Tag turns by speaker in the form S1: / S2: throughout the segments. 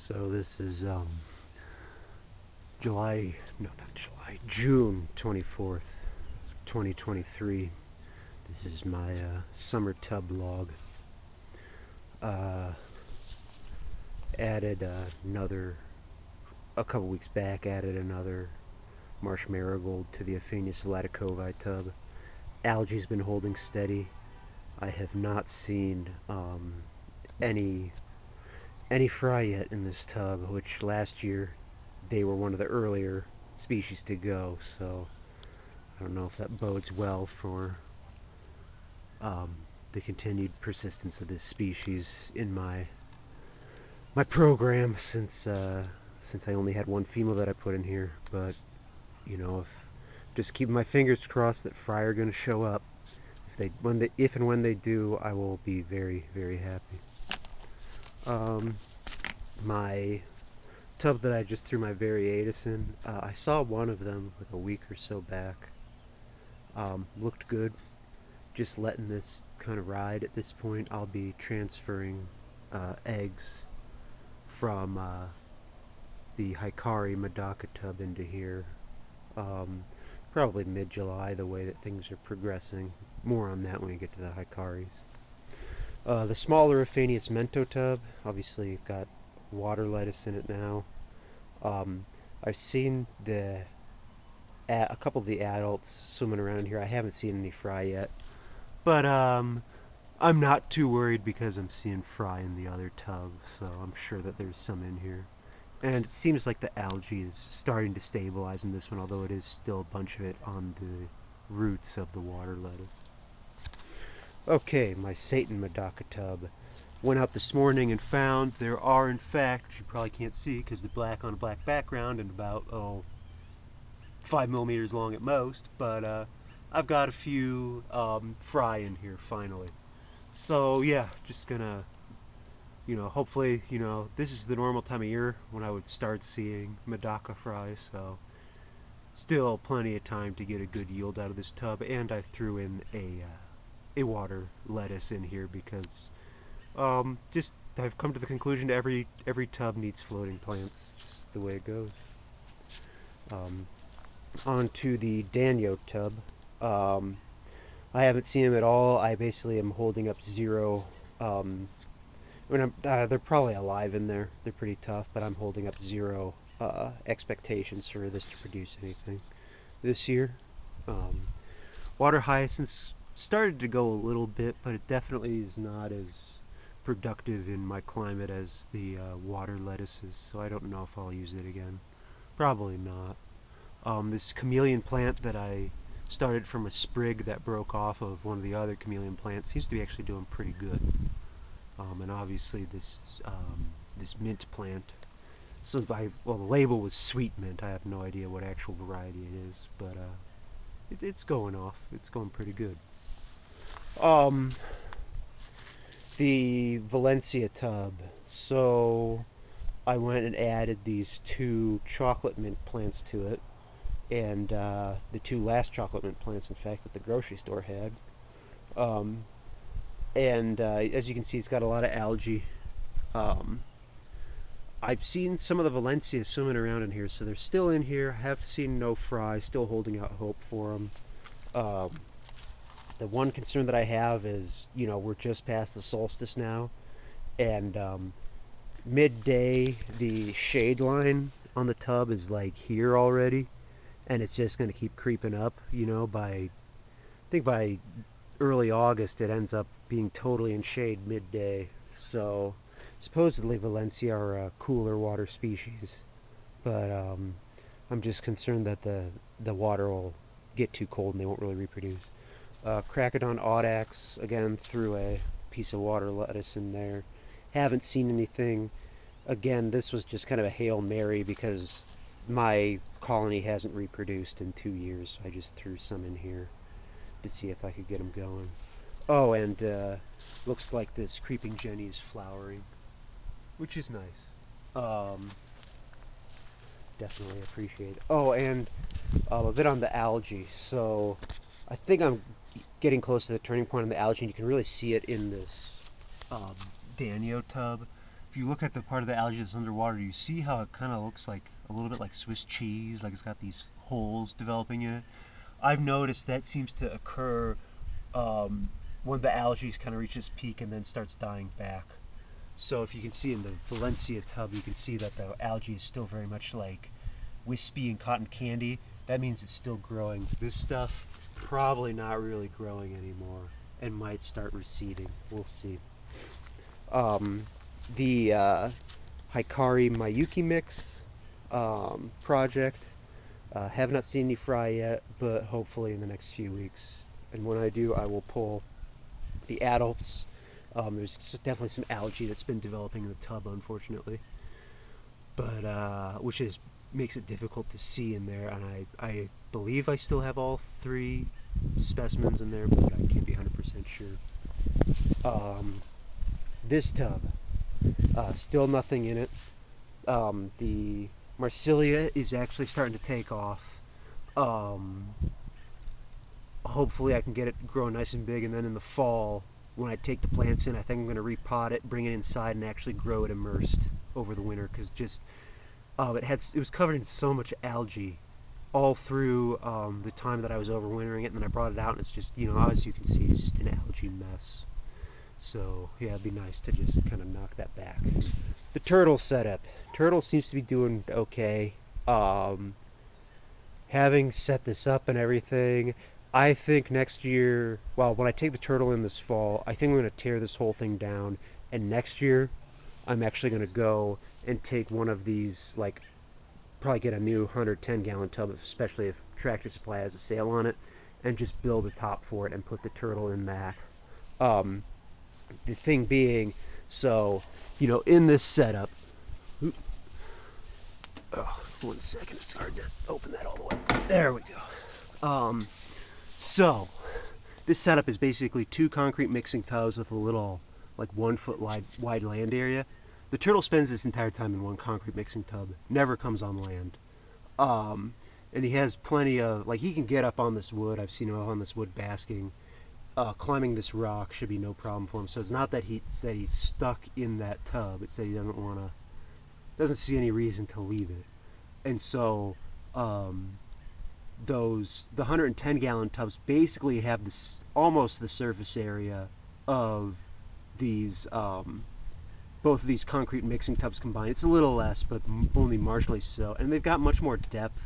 S1: So this is June 24th, 2023. This is my summer tub log. Added a couple weeks back, added another marsh marigold to the Aphanius vladykovi tub. Algae's been holding steady. I have not seen any fry yet in this tub, which last year they were one of the earlier species to go, so I don't know if that bodes well for the continued persistence of this species in my program, since I only had one female that I put in here. But you know, just keeping my fingers crossed that fry are going to show up. If and when they do, I will be very, very happy. My tub that I just threw my variatus in, I saw one of them like a week or so back. Looked good. Just letting this kind of ride at this point. I'll be transferring eggs from the Hikari medaka tub into here. Probably mid-July, the way that things are progressing. More on that when we get to the Hikaris. The smaller Aphanius mento tub, obviously you've got water lettuce in it now. I've seen a couple of the adults swimming around here. I haven't seen any fry yet, but I'm not too worried because I'm seeing fry in the other tub, so I'm sure that there's some in here. And it seems like the algae is starting to stabilize in this one, although it is still a bunch of it on the roots of the water lettuce. Okay, my Satan medaka tub. Went out this morning and found there are, in fact, you probably can't see because the black on a black background and about 5 millimeters long at most, but I've got a few fry in here finally. So yeah, just gonna, hopefully, this is the normal time of year when I would start seeing medaka fry, so still plenty of time to get a good yield out of this tub. And I threw in a water lettuce in here because just I've come to the conclusion every tub needs floating plants, just the way it goes. On to the Danio tub. I haven't seen them at all. I basically am holding up zero. They're probably alive in there. They're pretty tough, but I'm holding up zero expectations for this to produce anything this year. Water hyacinths started to go a little bit, but it definitely is not as productive in my climate as the water lettuces, so I don't know if I'll use it again. Probably not. This chameleon plant that I started from a sprig that broke off of one of the other chameleon plants seems to be actually doing pretty good. And obviously this mint plant, the label was sweet mint. I have no idea what actual variety it is, but it's going off. It's going pretty good. The Valencia tub. So I went and added these 2 chocolate mint plants to it, and the 2 last chocolate mint plants, in fact, that the grocery store had. As you can see, it's got a lot of algae. I've seen some of the Valencia swimming around in here, so they're still in here. I have seen no fry, still holding out hope for them. The one concern that I have is, we're just past the solstice now, and midday the shade line on the tub is like here already, and it's just going to keep creeping up. I think by early August it ends up being totally in shade midday. So supposedly Valencia are a cooler water species, but I'm just concerned that the water will get too cold and they won't really reproduce. Cracodon audax, again, threw a piece of water lettuce in there. Haven't seen anything. Again, this was just kind of a Hail Mary because my colony hasn't reproduced in 2 years, so I just threw some in here to see if I could get them going. Oh, and looks like this creeping Jenny is flowering, which is nice. Definitely appreciate it. Oh, and a bit on the algae. So I think I'm getting close to the turning point on the algae, and you can really see it in this Danio tub. if you look at the part of the algae that's underwater, you see how it kind of looks like a little bit like Swiss cheese, like it's got these holes developing in it. I've noticed that seems to occur when the algae kind of reaches peak and then starts dying back. So if you can see in the Valencia tub, you can see that the algae is still very much like wispy and cotton candy. That means it's still growing. This stuff probably not really growing anymore and might start receding. We'll see. The Hikari Mayuki mix project. Have not seen any fry yet, but hopefully in the next few weeks. And when I do, I will pull the adults. There's definitely some algae that's been developing in the tub, unfortunately, but which makes it difficult to see in there. And I believe I still have all 3 specimens in there, but I can't be 100% sure. This tub, still nothing in it. The Marsilia is actually starting to take off. Hopefully I can get it growing nice and big, and then in the fall, when I take the plants in, I think I'm going to repot it, bring it inside, and actually grow it immersed over the winter, because just it was covered in so much algae all through the time that I was overwintering it, and then I brought it out, and it's just, as you can see, it's just an algae mess. So yeah, it'd be nice to just kind of knock that back. The turtle setup. Turtle seems to be doing okay. Having set this up and everything, I think next year, well, when I take the turtle in this fall, I think I'm going to tear this whole thing down, and next year I'm actually going to go and take one of these, like, probably get a new 110-gallon tub, especially if Tractor Supply has a sale on it, and just build a top for it and put the turtle in that. The thing being, so, in this setup, one second, it's hard to open that all the way. There we go. So, this setup is basically 2 concrete mixing tubs with a little, like, 1 foot wide land area. The turtle spends this entire time in one concrete mixing tub, never comes on land. And he has plenty of, like, he can get up on this wood. I've seen him on this wood basking. Climbing this rock should be no problem for him. So it's not that he's stuck in that tub. It's that he doesn't see any reason to leave it. And so the 110-gallon tubs basically have this almost the surface area of these both of these concrete mixing tubs combined. It's a little less, but only marginally so. And they've got much more depth.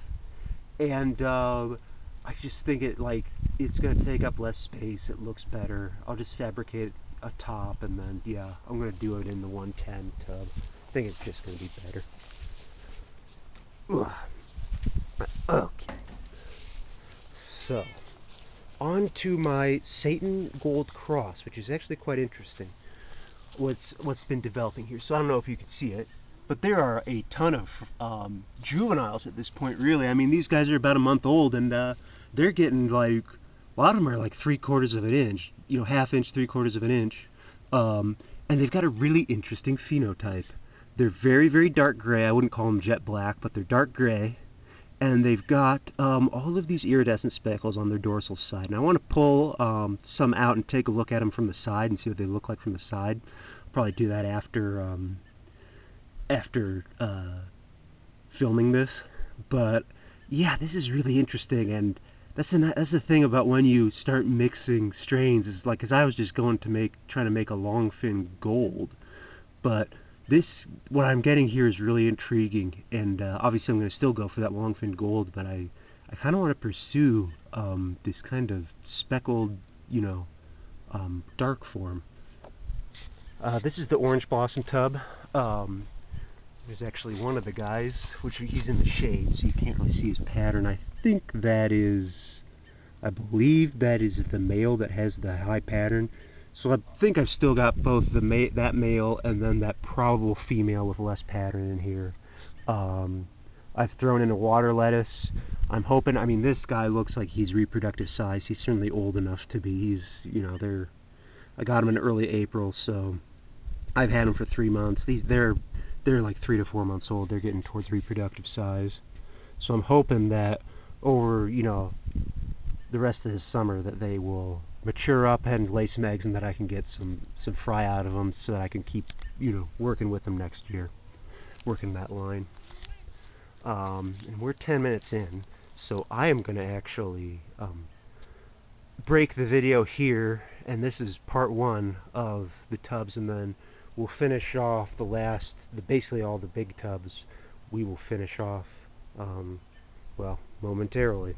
S1: And I just think it's going to take up less space. It looks better. I'll just fabricate a top, and then yeah, I'm going to do it in the 110 tub. I think it's just going to be better. Okay. So, on to my Satan Gold Cross, which is actually quite interesting. What's been developing here. So I don't know if you can see it, but there are a ton of juveniles at this point, really. I mean, these guys are about a month old, and they're getting, like, a lot of them are like 3/4 of an inch, 1/2 inch, 3/4 of an inch, and they've got a really interesting phenotype. They're very, very dark gray. I wouldn't call them jet black, but they're dark gray, and they've got all of these iridescent speckles on their dorsal side. And I want to pull some out and take a look at them from the side and see what they look like from the side. I'll probably do that after filming this. But yeah, this is really interesting, and that's the thing about when you start mixing strains, is like, because I was just trying to make a longfin gold, but what I'm getting here is really intriguing, and obviously I'm going to still go for that longfin gold, but I kind of want to pursue this kind of speckled, dark form. This is the orange blossom tub. There's actually one of the guys, which he's in the shade, so you can't really see his pattern. I believe that is the male that has the high pattern. So I think I've still got both that male and then that probable female with less pattern in here. I've thrown in a water lettuce. I'm hoping, this guy looks like he's reproductive size. He's certainly old enough to be. I got him in early April, so I've had him for 3 months. They're like 3 to 4 months old. They're getting towards reproductive size. So I'm hoping that over, the rest of this summer that they will mature up and lay some eggs, and that I can get some fry out of them, so that I can keep, working with them next year, working that line. And we're 10 minutes in, so I am going to actually break the video here, and this is part one of the tubs, and then we'll finish off basically all the big tubs. We will finish off, well, momentarily.